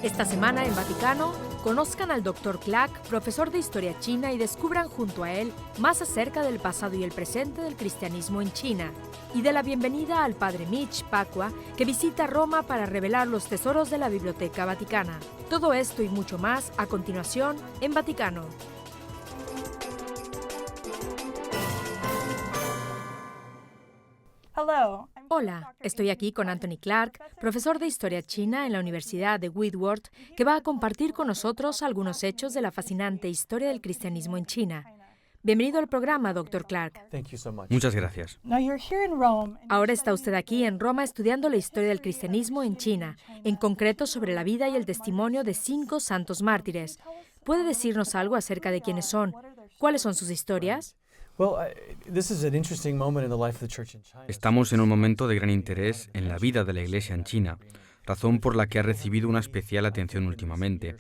Esta semana en Vaticano, conozcan al Dr. Clark, profesor de Historia China, y descubran junto a él más acerca del pasado y el presente del cristianismo en China, y de la bienvenida al Padre Mitch Pacwa, que visita Roma para revelar los tesoros de la Biblioteca Vaticana. Todo esto y mucho más a continuación en Vaticano. Hola, estoy aquí con Anthony Clark, profesor de Historia China en la Universidad de Whitworth, que va a compartir con nosotros algunos hechos de la fascinante historia del cristianismo en China. Bienvenido al programa, Dr. Clark. Muchas gracias. Ahora está usted aquí en Roma estudiando la historia del cristianismo en China, en concreto sobre la vida y el testimonio de 5 santos mártires. ¿Puede decirnos algo acerca de quiénes son? ¿Cuáles son sus historias? Estamos en un momento de gran interés en la vida de la Iglesia en China, razón por la que ha recibido una especial atención últimamente,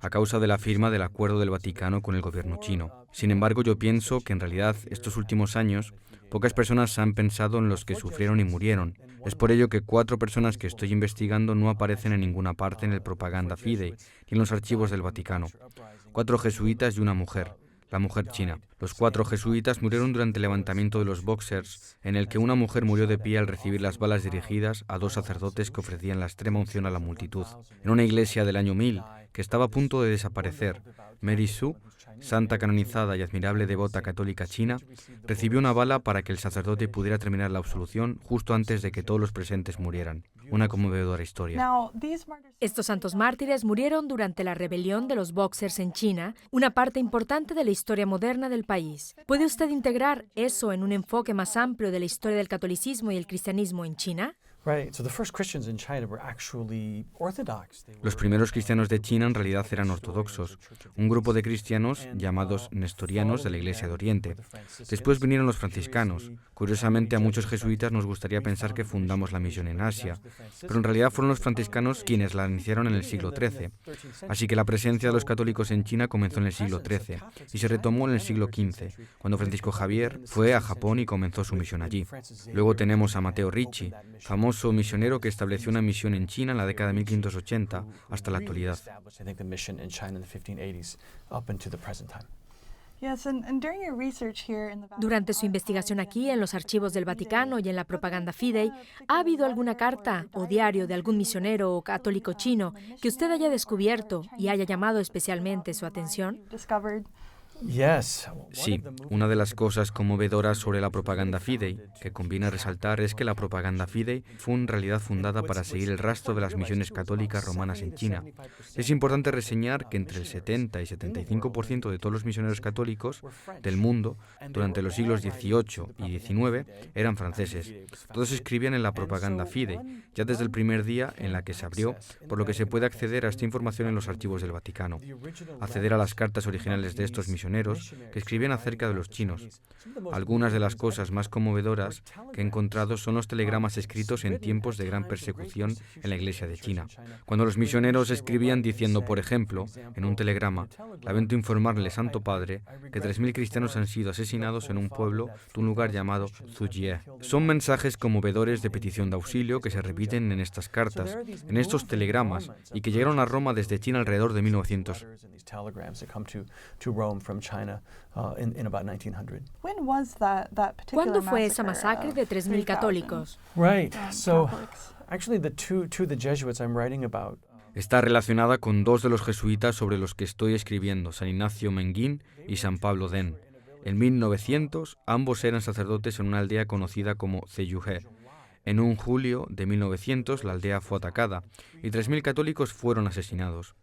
a causa de la firma del Acuerdo del Vaticano con el gobierno chino. Sin embargo, yo pienso que en realidad estos últimos años pocas personas han pensado en los que sufrieron y murieron. Es por ello que 4 personas que estoy investigando no aparecen en ninguna parte en el Propaganda Fidei ni en los archivos del Vaticano. 4 jesuitas y una mujer. La mujer china. Los 4 jesuitas murieron durante el levantamiento de los Boxers, en el que una mujer murió de pie al recibir las balas dirigidas a 2 sacerdotes que ofrecían la extrema unción a la multitud. En una iglesia del año 1000, que estaba a punto de desaparecer, Mary Sue, santa canonizada y admirable devota católica china, recibió una bala para que el sacerdote pudiera terminar la absolución justo antes de que todos los presentes murieran. Una conmovedora historia. Estos santos mártires murieron durante la rebelión de los Boxers en China, una parte importante de la historia moderna del país. ¿Puede usted integrar eso en un enfoque más amplio de la historia del catolicismo y el cristianismo en China? Los primeros cristianos de China en realidad eran ortodoxos, un grupo de cristianos llamados nestorianos de la Iglesia de Oriente. Después vinieron los franciscanos. Curiosamente, a muchos jesuitas nos gustaría pensar que fundamos la misión en Asia, pero en realidad fueron los franciscanos quienes la iniciaron en el siglo XIII. Así que la presencia de los católicos en China comenzó en el siglo XIII y se retomó en el siglo XV, cuando Francisco Javier fue a Japón y comenzó su misión allí. Luego tenemos a Matteo Ricci, famoso misionero que estableció una misión en China en la década de 1580 hasta la actualidad. Durante su investigación aquí, en los archivos del Vaticano y en la Propaganda Fidei, ¿ha habido alguna carta o diario de algún misionero o católico chino que usted haya descubierto y haya llamado especialmente su atención? Sí, una de las cosas conmovedoras sobre la Propaganda Fidei que conviene resaltar es que la Propaganda Fidei fue en realidad fundada para seguir el rastro de las misiones católicas romanas en China. Es importante reseñar que entre el 70 y 75% de todos los misioneros católicos del mundo durante los siglos XVIII y XIX eran franceses. Todos escribían en la Propaganda Fidei, ya desde el primer día en la que se abrió, por lo que se puede acceder a esta información en los archivos del Vaticano. Acceder a las cartas originales de estos misioneros que escribían acerca de los chinos. Algunas de las cosas más conmovedoras que he encontrado son los telegramas escritos en tiempos de gran persecución en la Iglesia de China. Cuando los misioneros escribían diciendo, por ejemplo, en un telegrama: lamento informarle, Santo Padre, que 3.000 cristianos han sido asesinados en un pueblo de un lugar llamado Zujie. Son mensajes conmovedores de petición de auxilio que se repiten en estas cartas, en estos telegramas, y que llegaron a Roma desde China alrededor de 1900. ¿Cuándo fue esa masacre de 3.000 católicos? Está relacionada con 2 de los jesuitas sobre los que estoy escribiendo, San Ignacio Menguín y San Pablo Den. En 1900, ambos eran sacerdotes en una aldea conocida como Zeyuhe. En un julio de 1900, la aldea fue atacada y 3.000 católicos fueron asesinados.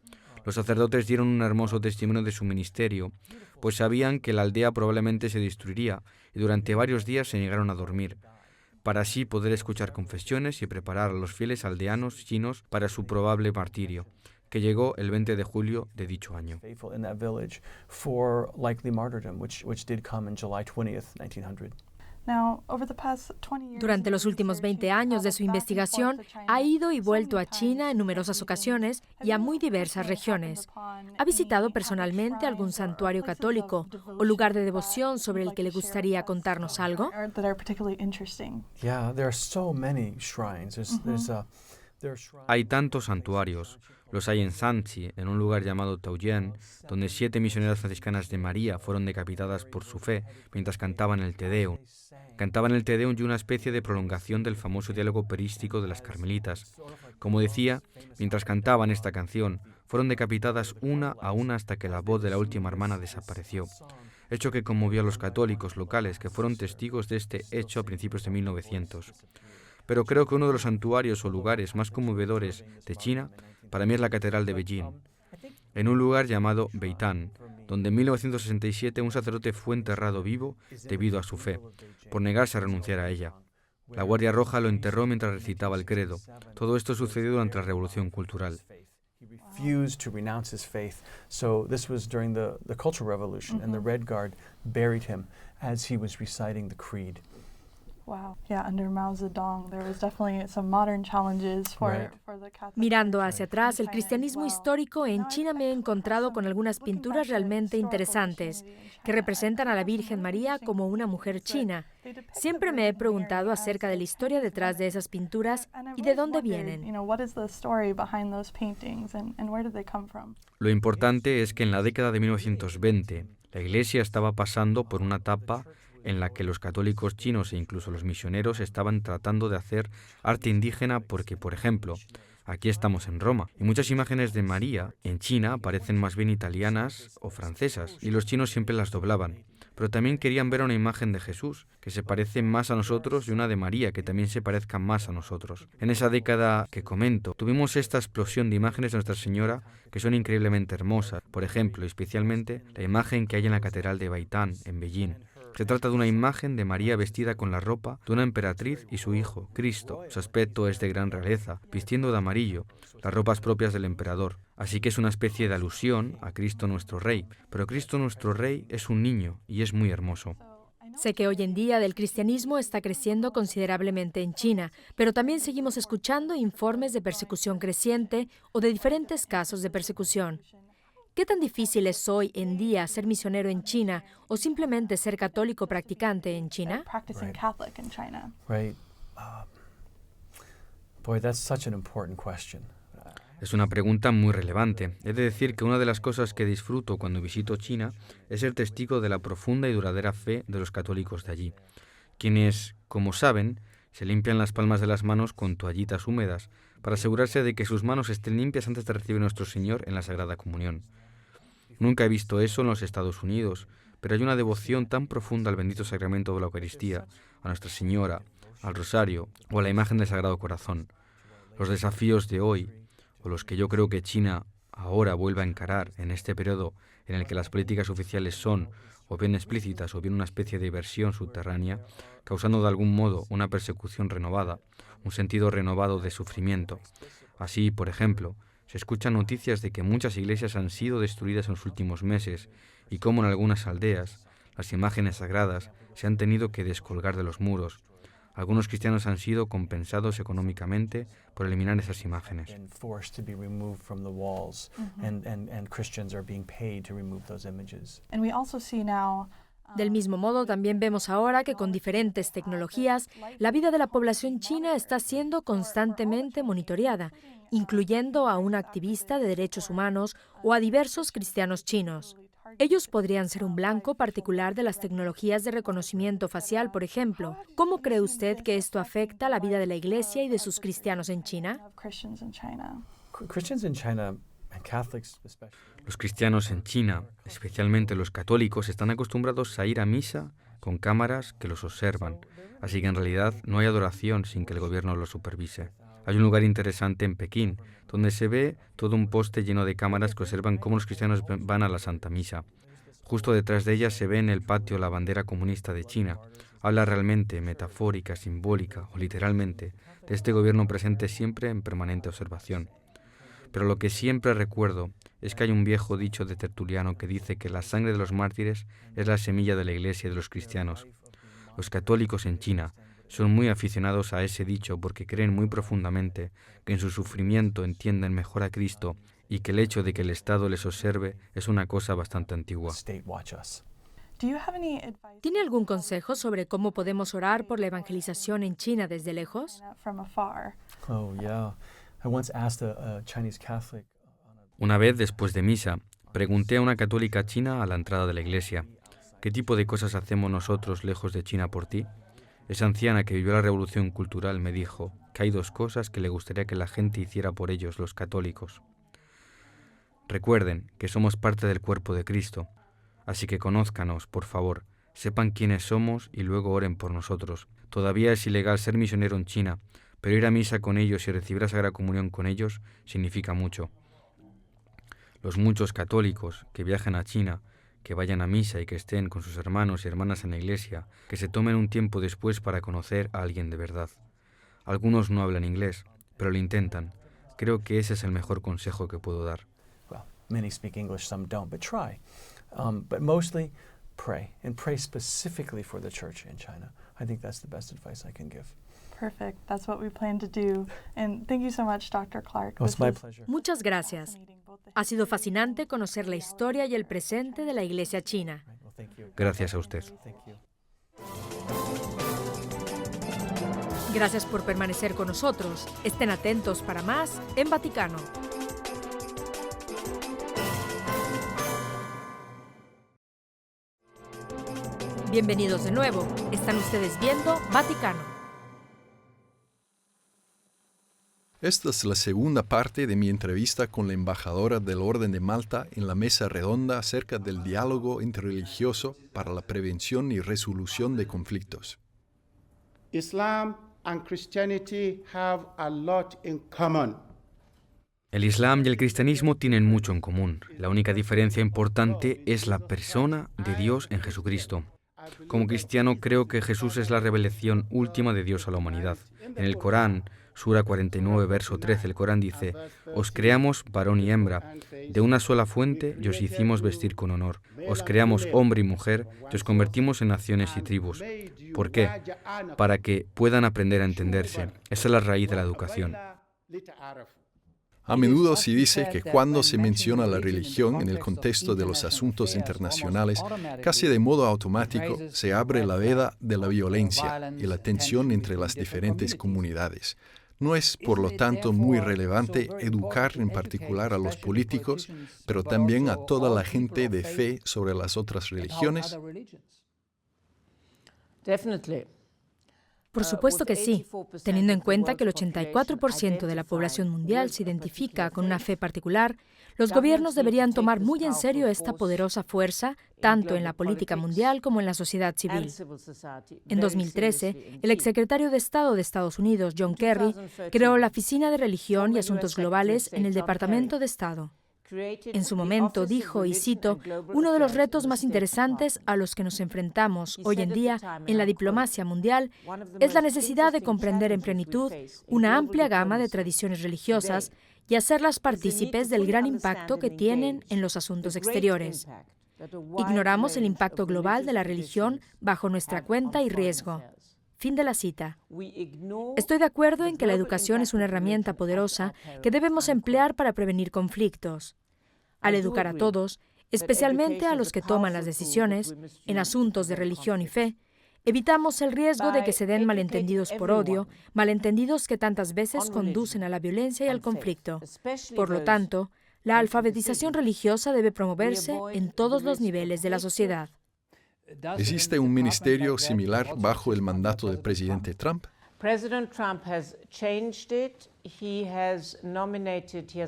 Los sacerdotes dieron un hermoso testimonio de su ministerio, pues sabían que la aldea probablemente se destruiría y durante varios días se negaron a dormir, para así poder escuchar confesiones y preparar a los fieles aldeanos chinos para su probable martirio, que llegó el 20 de julio de dicho año. Durante los últimos 20 años de su investigación, ha ido y vuelto a China en numerosas ocasiones y a muy diversas regiones. ¿Ha visitado personalmente algún santuario católico o lugar de devoción sobre el que le gustaría contarnos algo? Hay tantos santuarios. Los hay en Shanxi, en un lugar llamado Taoyuan, donde 7 misioneras franciscanas de María fueron decapitadas por su fe mientras cantaban el Te Deum. Cantaban el Te Deum y una especie de prolongación del famoso diálogo operístico de las carmelitas. Como decía, mientras cantaban esta canción, fueron decapitadas una a una hasta que la voz de la última hermana desapareció. Hecho que conmovió a los católicos locales que fueron testigos de este hecho a principios de 1900. Pero creo que uno de los santuarios o lugares más conmovedores de China para mí es la Catedral de Beijing, en un lugar llamado Beitan, donde en 1967 un sacerdote fue enterrado vivo debido a su fe, por negarse a renunciar a ella. La Guardia Roja lo enterró mientras recitaba el credo. Todo esto sucedió durante la Revolución Cultural. Refused to renounce his faith. So this was during the Cultural Revolution, and the Red Guard buried him as he was reciting the creed. Wow. Yeah, under Mao Zedong, there was definitely some modern challenges for the Catholic. Mirando hacia atrás, el cristianismo histórico en China me he encontrado con algunas pinturas realmente interesantes que representan a la Virgen María como una mujer china. Siempre me he preguntado acerca de la historia detrás de esas pinturas y de dónde vienen. Lo importante es que en la década de 1920, la Iglesia estaba pasando por una etapa en la que los católicos chinos e incluso los misioneros estaban tratando de hacer arte indígena porque, por ejemplo, aquí estamos en Roma y muchas imágenes de María en China parecen más bien italianas o francesas y los chinos siempre las doblaban. Pero también querían ver una imagen de Jesús que se parece más a nosotros y una de María que también se parezca más a nosotros. En esa década que comento, tuvimos esta explosión de imágenes de Nuestra Señora que son increíblemente hermosas. Por ejemplo, especialmente la imagen que hay en la Catedral de Beitan, en Beijing. Se trata de una imagen de María vestida con la ropa de una emperatriz y su hijo, Cristo. Su aspecto es de gran realeza, vistiendo de amarillo, las ropas propias del emperador. Así que es una especie de alusión a Cristo nuestro Rey. Pero Cristo nuestro Rey es un niño y es muy hermoso. Sé que hoy en día el cristianismo está creciendo considerablemente en China, pero también seguimos escuchando informes de persecución creciente o de diferentes casos de persecución. ¿Qué tan difícil es hoy en día ser misionero en China o simplemente ser católico practicante en China? Boy, that's such an important question. Es una pregunta muy relevante. He de decir que una de las cosas que disfruto cuando visito China es ser testigo de la profunda y duradera fe de los católicos de allí, quienes, como saben, se limpian las palmas de las manos con toallitas húmedas para asegurarse de que sus manos estén limpias antes de recibir a nuestro Señor en la Sagrada Comunión. Nunca he visto eso en los Estados Unidos, pero hay una devoción tan profunda al bendito sacramento de la Eucaristía, a Nuestra Señora, al Rosario o a la imagen del Sagrado Corazón. Los desafíos de hoy, o los que yo creo que China ahora vuelve a encarar en este periodo en el que las políticas oficiales son o bien explícitas o bien una especie de diversión subterránea, causando de algún modo una persecución renovada, un sentido renovado de sufrimiento. Así, por ejemplo, se escuchan noticias de que muchas iglesias han sido destruidas en los últimos meses y cómo en algunas aldeas las imágenes sagradas se han tenido que descolgar de los muros. Algunos cristianos han sido compensados económicamente por eliminar esas imágenes. Del mismo modo, también vemos ahora que con diferentes tecnologías, la vida de la población china está siendo constantemente monitoreada, incluyendo a un activista de derechos humanos o a diversos cristianos chinos. Ellos podrían ser un blanco particular de las tecnologías de reconocimiento facial, por ejemplo. ¿Cómo cree usted que esto afecta la vida de la Iglesia y de sus cristianos en China? Los cristianos en China, especialmente los católicos, están acostumbrados a ir a misa con cámaras que los observan, así que en realidad no hay adoración sin que el gobierno lo supervise. Hay un lugar interesante en Pekín, donde se ve todo un poste lleno de cámaras que observan cómo los cristianos van a la Santa Misa. Justo detrás de ella se ve en el patio la bandera comunista de China. Habla realmente, metafórica, simbólica o literalmente, de este gobierno presente siempre en permanente observación. Pero lo que siempre recuerdo es que hay un viejo dicho de Tertuliano que dice que la sangre de los mártires es la semilla de la Iglesia y de los cristianos. Los católicos en China son muy aficionados a ese dicho porque creen muy profundamente que en su sufrimiento entienden mejor a Cristo y que el hecho de que el Estado les observe es una cosa bastante antigua. ¿Tiene algún consejo sobre cómo podemos orar por la evangelización en China desde lejos? Oh, yeah. I once asked a Chinese Catholic. Una vez, después de misa, pregunté a una católica china a la entrada de la iglesia, ¿qué tipo de cosas hacemos nosotros lejos de China por ti? Esa anciana que vivió la revolución cultural me dijo que hay dos cosas que le gustaría que la gente hiciera por ellos, los católicos. Recuerden que somos parte del cuerpo de Cristo, así que conózcanos, por favor, sepan quiénes somos y luego oren por nosotros. Todavía es ilegal ser misionero en China, pero ir a misa con ellos y recibir la Sagrada Comunión con ellos significa mucho. Los muchos católicos que viajan a China, que vayan a misa y que estén con sus hermanos y hermanas en la iglesia, que se tomen un tiempo después para conocer a alguien de verdad. Algunos no hablan inglés, pero lo intentan. Creo que ese es el mejor consejo que puedo dar. Well, many speak English, some don't, but try. But mostly pray, and pray specifically for the church in China. I think that's the best advice I can give. Perfect. That's what we plan to do. And thank you so much, Dr. Clark. Oh, it's my pleasure. Muchas gracias. Ha sido fascinante conocer la historia y el presente de la Iglesia china. Well, thank you. Gracias a usted. Thank you. Gracias por permanecer con nosotros. Estén atentos para más en Vaticano. Bienvenidos de nuevo. Están ustedes viendo Vaticano. Esta es la segunda parte de mi entrevista con la embajadora del Orden de Malta en la mesa redonda acerca del diálogo interreligioso para la prevención y resolución de conflictos. Islam and Christianity have a lot in common. El Islam y el cristianismo tienen mucho en común. La única diferencia importante es la persona de Dios en Jesucristo. Como cristiano creo que Jesús es la revelación última de Dios a la humanidad. En el Corán, Sura 49, verso 13, el Corán dice: Os creamos varón y hembra, de una sola fuente y os hicimos vestir con honor. Os creamos hombre y mujer y os convertimos en naciones y tribus. ¿Por qué? Para que puedan aprender a entenderse. Esa es la raíz de la educación. A menudo se dice que cuando se menciona la religión en el contexto de los asuntos internacionales, casi de modo automático se abre la veda de la violencia y la tensión entre las diferentes comunidades. No es, por lo tanto, muy relevante educar en particular a los políticos, pero también a toda la gente de fe sobre las otras religiones. Por supuesto que sí, teniendo en cuenta que el 84% de la población mundial se identifica con una fe particular, los gobiernos deberían tomar muy en serio esta poderosa fuerza, tanto en la política mundial como en la sociedad civil. En 2013, el exsecretario de Estado de Estados Unidos, John Kerry, creó la Oficina de Religión y Asuntos Globales en el Departamento de Estado. En su momento dijo, y cito, uno de los retos más interesantes a los que nos enfrentamos hoy en día en la diplomacia mundial es la necesidad de comprender en plenitud una amplia gama de tradiciones religiosas y hacerlas partícipes del gran impacto que tienen en los asuntos exteriores. Ignoramos el impacto global de la religión bajo nuestra cuenta y riesgo. Fin de la cita. Estoy de acuerdo en que la educación es una herramienta poderosa que debemos emplear para prevenir conflictos. Al educar a todos, especialmente a los que toman las decisiones en asuntos de religión y fe, evitamos el riesgo de que se den malentendidos por odio, malentendidos que tantas veces conducen a la violencia y al conflicto. Por lo tanto, la alfabetización religiosa debe promoverse en todos los niveles de la sociedad. ¿Existe un ministerio similar bajo el mandato del presidente Trump? President Trump has changed it. He has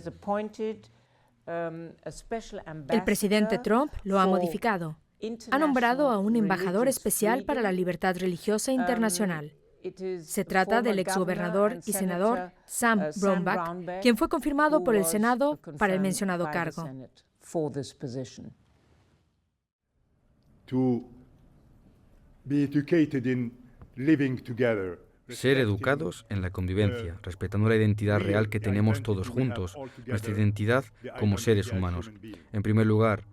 appointed a special ambassador. El presidente Trump lo ha modificado. Ha nombrado a un embajador especial para la libertad religiosa internacional. Se trata del exgobernador y senador Sam Brownback, quien fue confirmado por el Senado para el mencionado cargo. To be educated in living together. Ser educados en la convivencia, respetando la identidad real que tenemos todos juntos, nuestra identidad como seres humanos. En primer lugar,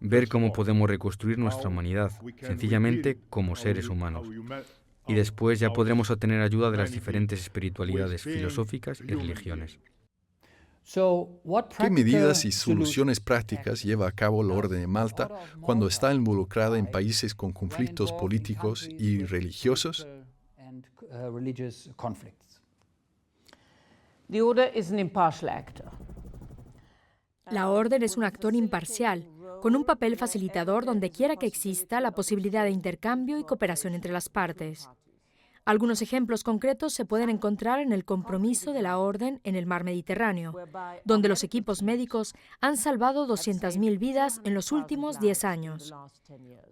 ver cómo podemos reconstruir nuestra humanidad, sencillamente como seres humanos. Y después ya podremos obtener ayuda de las diferentes espiritualidades filosóficas y religiones. ¿Qué medidas y soluciones prácticas lleva a cabo la Orden de Malta cuando está involucrada en países con conflictos políticos y religiosos? The order is an impartial actor. La orden es un actor imparcial, con un papel facilitador donde quiera que exista la posibilidad de intercambio y cooperación entre las partes. Algunos ejemplos concretos se pueden encontrar en el compromiso de la Orden en el Mar Mediterráneo, donde los equipos médicos han salvado 200.000 vidas en los últimos 10 años.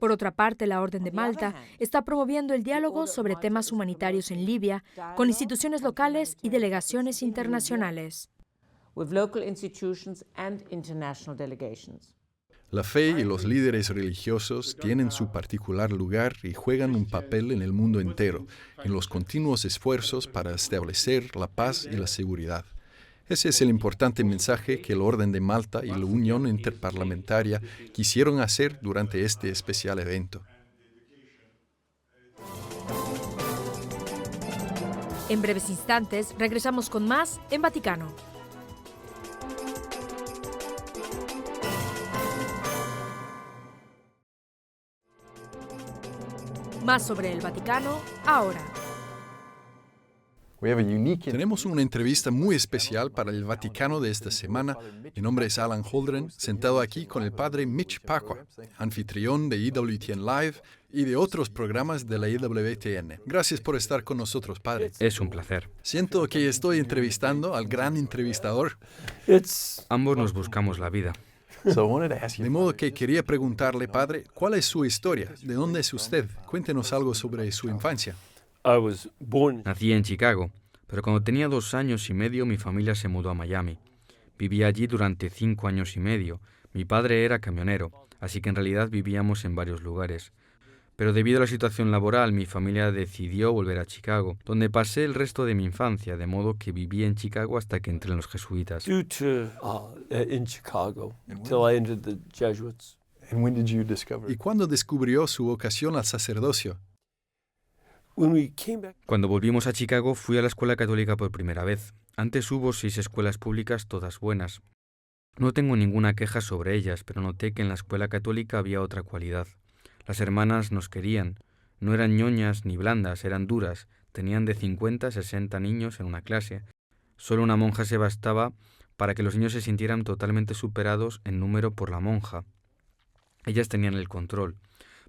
Por otra parte, la Orden de Malta está promoviendo el diálogo sobre temas humanitarios en Libia con instituciones locales y delegaciones internacionales. With local institutions and international delegations. La fe y los líderes religiosos tienen su particular lugar y juegan un papel en el mundo entero, en los continuos esfuerzos para establecer la paz y la seguridad. Ese es el importante mensaje que la Orden de Malta y la Unión Interparlamentaria quisieron hacer durante este especial evento. En breves instantes, regresamos con más en Vaticano. Más sobre el Vaticano ahora. Tenemos una entrevista muy especial para el Vaticano de esta semana. Mi nombre es Alan Holdren, sentado aquí con el padre Mitch Pacwa, anfitrión de EWTN Live y de otros programas de la EWTN. Gracias por estar con nosotros, padre. Es un placer. Siento que estoy entrevistando al gran entrevistador. Ambos nos buscamos la vida. De modo que quería preguntarle, padre, ¿cuál es su historia? ¿De dónde es usted? Cuéntenos algo sobre su infancia. Nací en Chicago, pero cuando tenía 2 años y medio mi familia se mudó a Miami. Viví allí durante 5 años y medio. Mi padre era camionero, así que en realidad vivíamos en varios lugares. Pero debido a la situación laboral, mi familia decidió volver a Chicago, donde pasé el resto de mi infancia, de modo que viví en Chicago hasta que entré en los jesuitas. ¿Y cuándo descubrió su vocación al sacerdocio? Cuando volvimos a Chicago, fui a la escuela católica por primera vez. Antes hubo 6 escuelas públicas, todas buenas. No tengo ninguna queja sobre ellas, pero noté que en la escuela católica había otra cualidad. Las hermanas nos querían. No eran ñoñas ni blandas, eran duras. Tenían de 50 a 60 niños en una clase. Solo una monja se bastaba para que los niños se sintieran totalmente superados en número por la monja. Ellas tenían el control.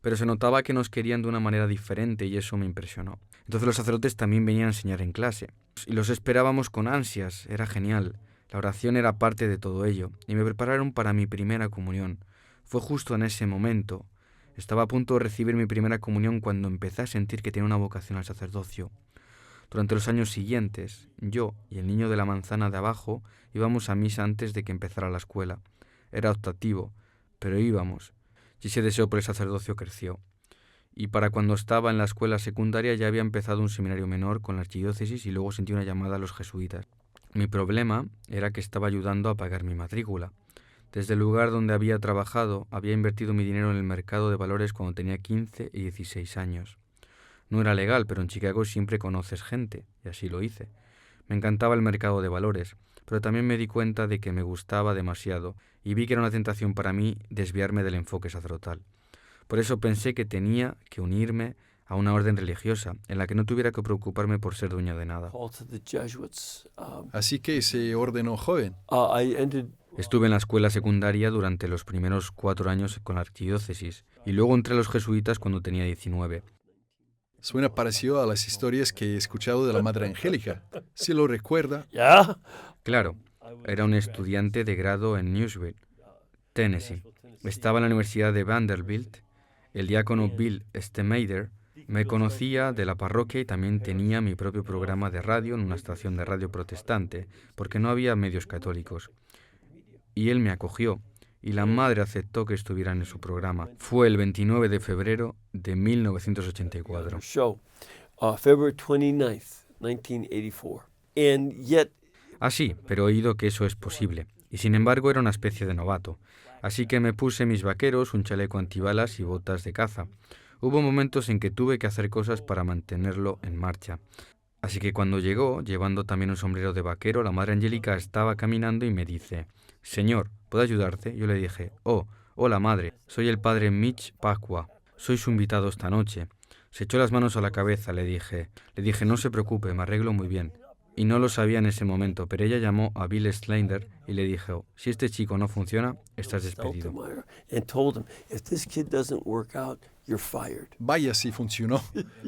Pero se notaba que nos querían de una manera diferente y eso me impresionó. Entonces los sacerdotes también venían a enseñar en clase. Y los esperábamos con ansias, era genial. La oración era parte de todo ello. Y me prepararon para mi primera comunión. Fue justo en ese momento. Estaba a punto de recibir mi primera comunión cuando empecé a sentir que tenía una vocación al sacerdocio. Durante los años siguientes, yo y el niño de la manzana de abajo íbamos a misa antes de que empezara la escuela. Era optativo, pero íbamos. Y ese deseo por el sacerdocio creció. Y para cuando estaba en la escuela secundaria ya había empezado un seminario menor con la archidiócesis y luego sentí una llamada a los jesuitas. Mi problema era que estaba ayudando a pagar mi matrícula. Desde el lugar donde había trabajado, había invertido mi dinero en el mercado de valores cuando tenía 15 y 16 años. No era legal, pero en Chicago siempre conoces gente, y así lo hice. Me encantaba el mercado de valores, pero también me di cuenta de que me gustaba demasiado y vi que era una tentación para mí desviarme del enfoque sacerdotal. Por eso pensé que tenía que unirme a una orden religiosa en la que no tuviera que preocuparme por ser dueño de nada. Así que se ordenó joven. Estuve en la escuela secundaria durante los primeros 4 años con la archidiócesis y luego entré a los jesuitas cuando tenía 19. Suena parecido a las historias que he escuchado de la Madre Angélica. ¿Sí lo recuerda? Claro, era un estudiante de grado en Nashville, Tennessee. Estaba en la Universidad de Vanderbilt. El diácono Bill Stemader me conocía de la parroquia y también tenía mi propio programa de radio en una estación de radio protestante, porque no había medios católicos. Y él me acogió, y la madre aceptó que estuviera en su programa. Fue el 29 de febrero de 1984. February 29th, 1984. And yet... Ah, sí, pero he oído que eso es posible. Y sin embargo era una especie de novato. Así que me puse mis vaqueros, un chaleco antibalas y botas de caza. Hubo momentos en que tuve que hacer cosas para mantenerlo en marcha. Así que cuando llegó, llevando también un sombrero de vaquero, la Madre Angélica estaba caminando y me dice: «Señor, ¿puedo ayudarte?» Yo le dije: «Oh, hola madre, soy el padre Mitch Pacwa. Soy su invitado esta noche». Se echó las manos a la cabeza, le dije, «No se preocupe, me arreglo muy bien». y no lo sabía en ese momento, pero ella llamó a Bill Slender y le dijo, si este chico no funciona, estás despedido. Vaya si funcionó,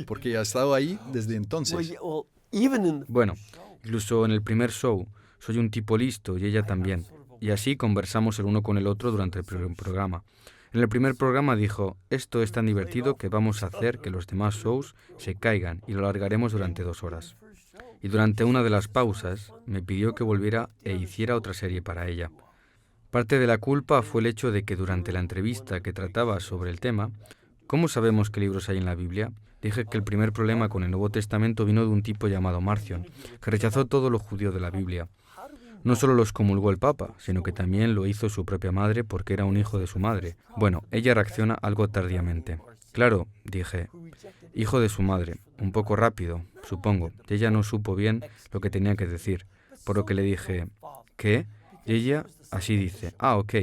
porque ha estado ahí desde entonces. Bueno, incluso en el primer show, soy un tipo listo y ella también. Y así conversamos el uno con el otro durante el programa. En el primer programa dijo, esto es tan divertido que vamos a hacer que los demás shows se caigan y lo alargaremos durante 2 horas. Y durante una de las pausas me pidió que volviera e hiciera otra serie para ella. Parte de la culpa fue el hecho de que durante la entrevista que trataba sobre el tema, ¿cómo sabemos qué libros hay en la Biblia? Dije que el primer problema con el Nuevo Testamento vino de un tipo llamado Marcion, que rechazó todo lo judío de la Biblia. No solo los comulgó el Papa, sino que también lo hizo su propia madre porque era un hijo de su madre. Bueno, ella reacciona algo tardíamente. Claro, dije, hijo de su madre, un poco rápido, supongo. Y ella no supo bien lo que tenía que decir, por lo que le dije, ¿qué? Y ella así dice, ok.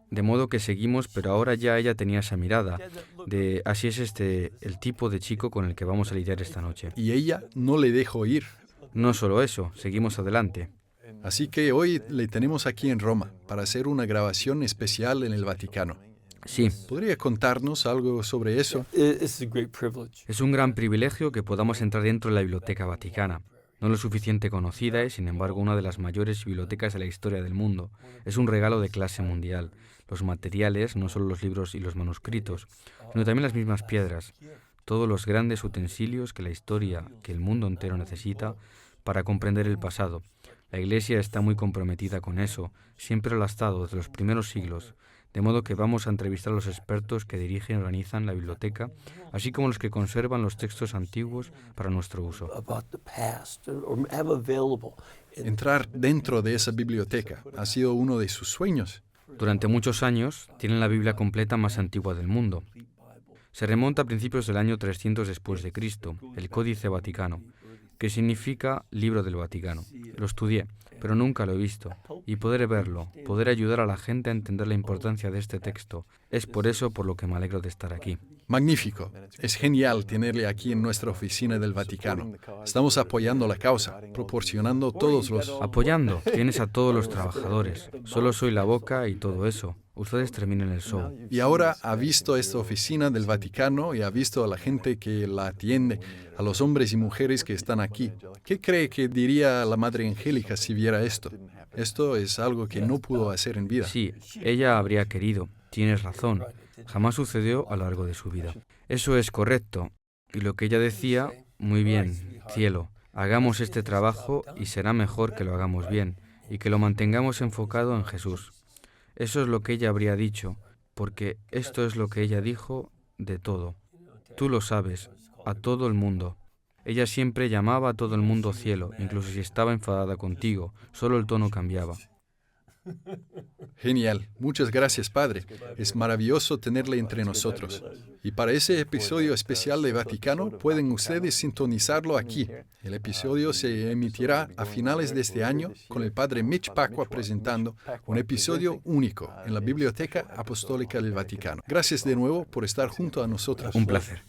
De modo que seguimos, pero ahora ya ella tenía esa mirada de, así es el tipo de chico con el que vamos a lidiar esta noche. Y ella no le dejó ir. No solo eso, seguimos adelante. Así que hoy le tenemos aquí en Roma para hacer una grabación especial en el Vaticano. Sí. ¿Podría contarnos algo sobre eso? Es un gran privilegio que podamos entrar dentro de la Biblioteca Vaticana. No lo suficiente conocida es, sin embargo, una de las mayores bibliotecas de la historia del mundo. Es un regalo de clase mundial. Los materiales, no solo los libros y los manuscritos, sino también las mismas piedras. Todos los grandes utensilios que la historia, que el mundo entero necesita para comprender el pasado. La Iglesia está muy comprometida con eso, siempre lo ha estado desde los primeros siglos, de modo que vamos a entrevistar a los expertos que dirigen y organizan la biblioteca, así como los que conservan los textos antiguos para nuestro uso. Entrar dentro de esa biblioteca ha sido uno de sus sueños. Durante muchos años tienen la Biblia completa más antigua del mundo. Se remonta a principios del año 300 después de Cristo, el Códice Vaticano, que significa Libro del Vaticano. Lo estudié, pero nunca lo he visto. Y poder verlo, poder ayudar a la gente a entender la importancia de este texto, es por eso por lo que me alegro de estar aquí. Magnífico. Es genial tenerle aquí en nuestra oficina del Vaticano. Estamos apoyando la causa, proporcionando todos los... Apoyando, tienes a todos los trabajadores. Solo soy la boca y todo eso. Ustedes terminen el show. Y ahora ha visto esta oficina del Vaticano y ha visto a la gente que la atiende, a los hombres y mujeres que están aquí. ¿Qué cree que diría la Madre Angélica si viera esto? Esto es algo que no pudo hacer en vida. Sí, ella habría querido. Tienes razón. Jamás sucedió a lo largo de su vida. Eso es correcto. Y lo que ella decía, muy bien, cielo, hagamos este trabajo y será mejor que lo hagamos bien y que lo mantengamos enfocado en Jesús. Eso es lo que ella habría dicho, porque esto es lo que ella dijo de todo. Tú lo sabes, a todo el mundo. Ella siempre llamaba a todo el mundo cielo, incluso si estaba enfadada contigo, solo el tono cambiaba. Genial. Muchas gracias, Padre. Es maravilloso tenerle entre nosotros. Y para ese episodio especial de Vaticano, pueden ustedes sintonizarlo aquí. El episodio se emitirá a finales de este año con el Padre Mitch Pacwa presentando un episodio único en la Biblioteca Apostólica del Vaticano. Gracias de nuevo por estar junto a nosotros. Un placer.